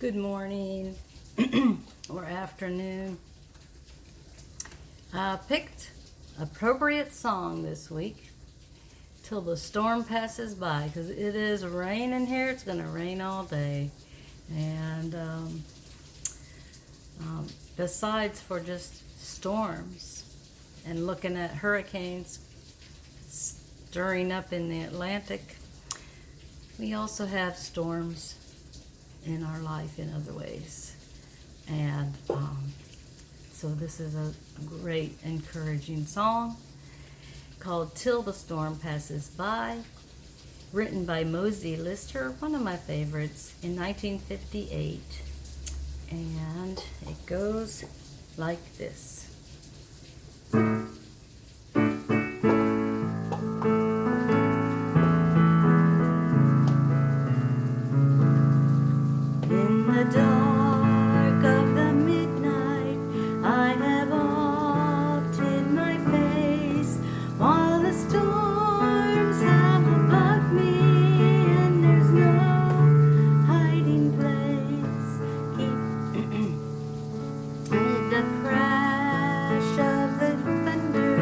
Good morning or afternoon. I picked appropriate song this week, Till the Storm Passes By, because it is raining here. It's going to rain all day. And besides for just storms and looking at hurricanes stirring up in the Atlantic, we also have storms in our life in other ways. And so this is a great encouraging song called Till the Storm Passes By, written by Mosey Lister, one of my favorites, in 1958. And it goes like this. In the dark of the midnight, I have oft hid my face, while the storms have above me, and there's no hiding place. Keep the crash of the thunder,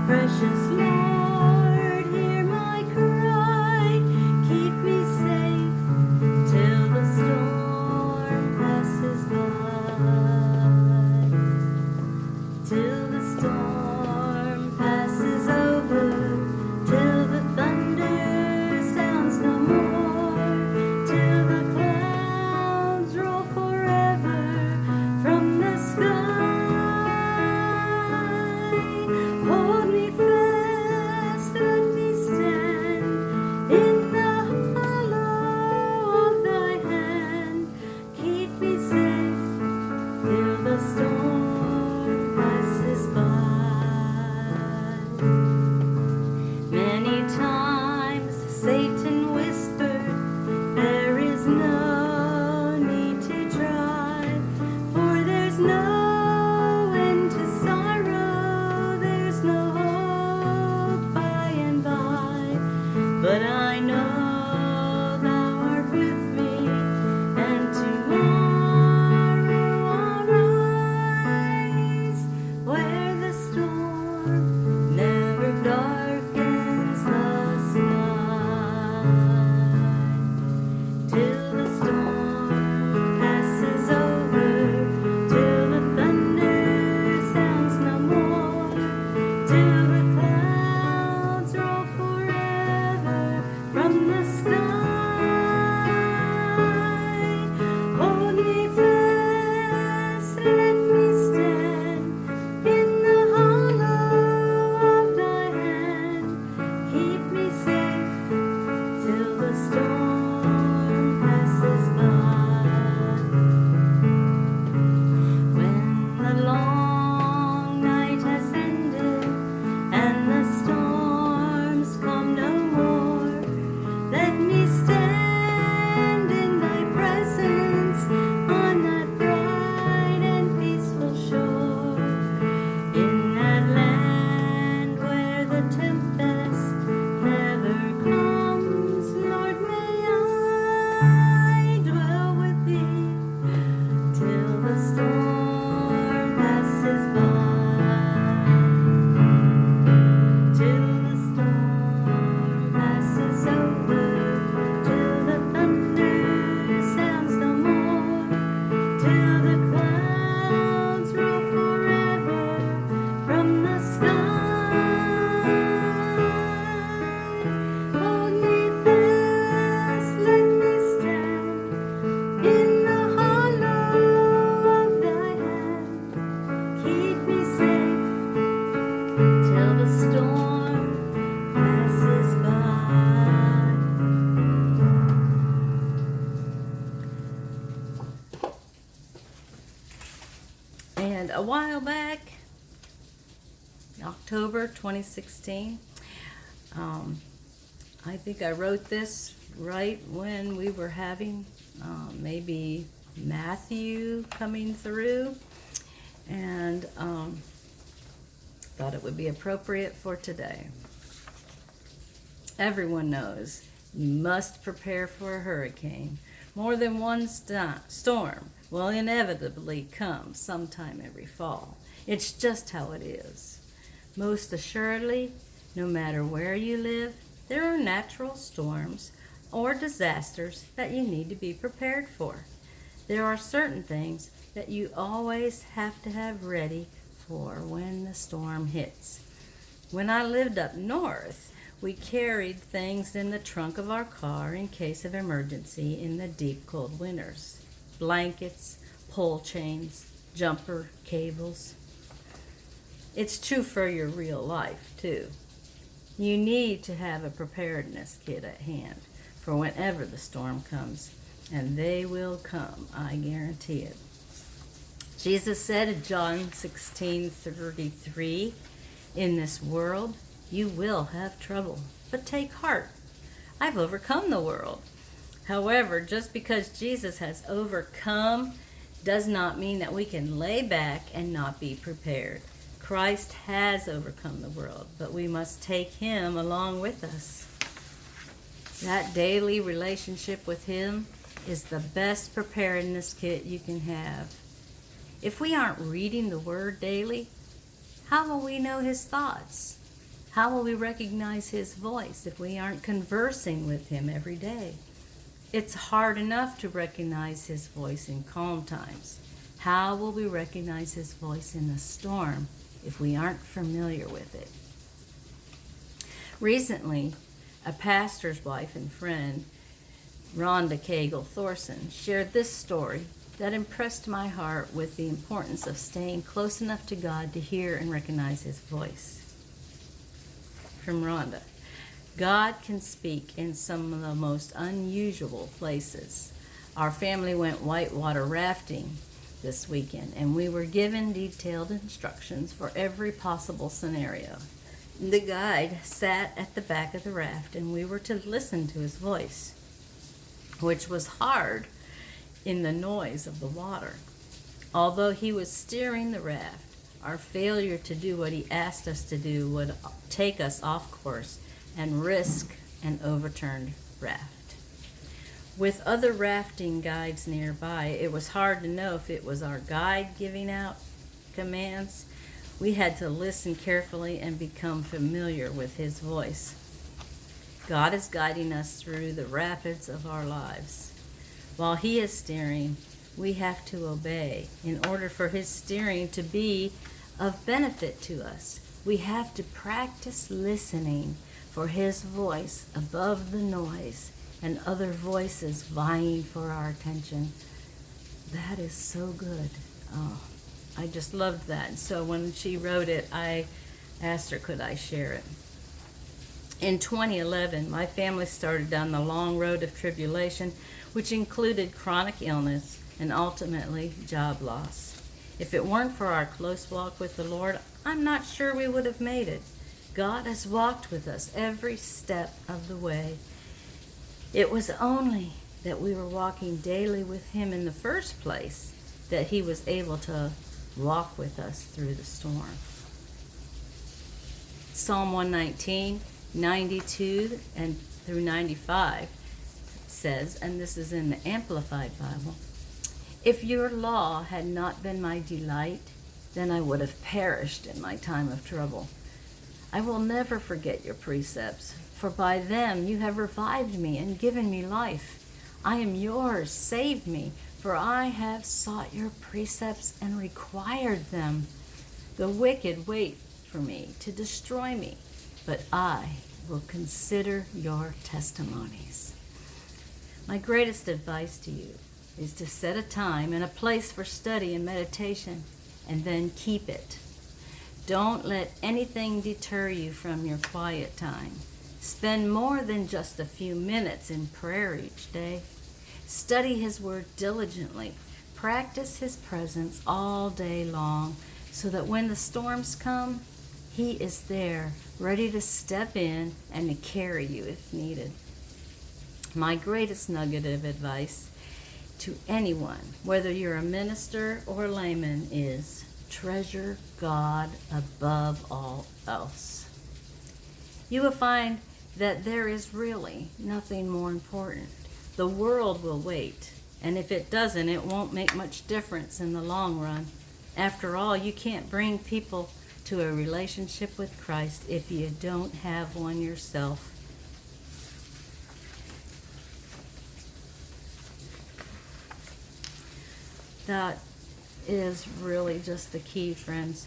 precious Lord, hear my cry. Keep me safe till the storm passes by. Till the storm passes over, till the thunder sounds no more, till the clouds roll forever from the sky. Hold me fast, let me stand in the hollow of thy hand. Keep me safe till the storm passes by. Many times Satan whispered, there is no need to try, for there's no end to sorrow, there's no hope by and by. But I know thou art with me, and tomorrow I'll rise where the storm never darkens the sky. Till the storm passes over, till the thunder sounds no more, till the clouds roll forever from the sky. Hold me fast, let me stand in the hollow of thy hand. Keep me safe till the storm passes by. When the long night has ended and the storms come no more, let me stand in thy presence on that bright and peaceful shore. In that land where the tempest never comes, Lord, may I dwell with thee till the storm passes by. Till the storm passes over, till the thunder sounds no more, till the clouds roll forever from the sky. Hold me fast, let me stand in the hollow of thy hand. Keep me safe till the storm passes by. And a while back, October 2016, I think I wrote this right when we were having maybe Matthew coming through, and thought it would be appropriate for today. Everyone knows you must prepare for a hurricane. More than one storm will inevitably come sometime every fall. It's just how it is. Most assuredly, no matter where you live, there are natural storms or disasters that you need to be prepared for. There are certain things that you always have to have ready for when the storm hits. When I lived up north, we carried things in the trunk of our car in case of emergency in the deep cold winters. Blankets, pole chains, jumper cables. It's true for your real life, too. You need to have a preparedness kit at hand for whenever the storm comes, and they will come, I guarantee it. Jesus said in John 16:33, "In this world you will have trouble, but take heart. I've overcome the world." However, just because Jesus has overcome does not mean that we can lay back and not be prepared. Christ has overcome the world, but we must take him along with us. That daily relationship with him is the best preparedness kit you can have. If we aren't reading the Word daily, how will we know his thoughts? How will we recognize his voice if we aren't conversing with him every day? It's hard enough to recognize his voice in calm times. How will we recognize his voice in the storm if we aren't familiar with it? Recently, a pastor's wife and friend, Rhonda Cagle Thorson, shared this story that impressed my heart with the importance of staying close enough to God to hear and recognize his voice. From Rhonda: God can speak in some of the most unusual places. Our family went whitewater rafting this weekend, and we were given detailed instructions for every possible scenario. The guide sat at the back of the raft, and we were to listen to his voice, which was hard in the noise of the water. Although he was steering the raft, our failure to do what he asked us to do would take us off course and risk an overturned raft. With other rafting guides nearby, it was hard to know if it was our guide giving out commands. We had to listen carefully and become familiar with his voice. God is guiding us through the rapids of our lives. While he is steering, we have to obey. In order for his steering to be of benefit to us, we have to practice listening for his voice above the noise and other voices vying for our attention. That is so good. Oh, I just loved that. And so when she wrote it, I asked her, could I share it? In 2011, my family started down the long road of tribulation, which included chronic illness and ultimately job loss. If it weren't for our close walk with the Lord, I'm not sure we would have made it. God has walked with us every step of the way. It was only that we were walking daily with him in the first place that he was able to walk with us through the storm. Psalm 119, 92 and through 95 says, and this is in the Amplified Bible, "If your law had not been my delight, then I would have perished in my time of trouble. I will never forget your precepts, for by them you have revived me and given me life. I am yours, save me, for I have sought your precepts and required them. The wicked wait for me to destroy me, but I will consider your testimonies." My greatest advice to you is to set a time and a place for study and meditation, and then keep it. Don't let anything deter you from your quiet time. Spend more than just a few minutes in prayer each day. Study his word diligently. Practice his presence all day long, so that when the storms come, he is there, ready to step in and to carry you if needed. My greatest nugget of advice to anyone, whether you're a minister or a layman, is treasure God above all else. You will find that there is really nothing more important. The world will wait. And if it doesn't, it won't make much difference in the long run. After all, you can't bring people to a relationship with Christ if you don't have one yourself. That is really just the key, friends.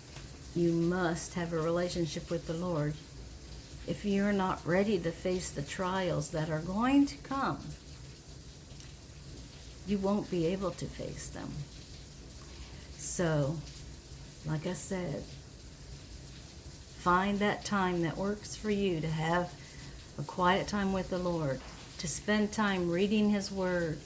You must have a relationship with the Lord. If you're not ready to face the trials that are going to come, you won't be able to face them. So, like I said, find that time that works for you to have a quiet time with the Lord, to spend time reading His Word,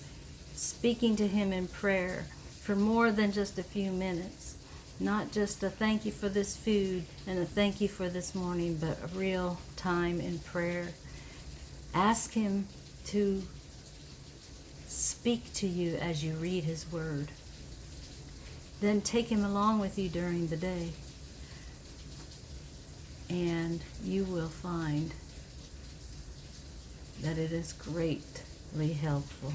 speaking to Him in prayer for more than just a few minutes. Not just a thank you for this food and a thank you for this morning, but a real time in prayer. Ask Him to speak to you as you read His Word. Then take Him along with you during the day, and you will find that it is greatly helpful.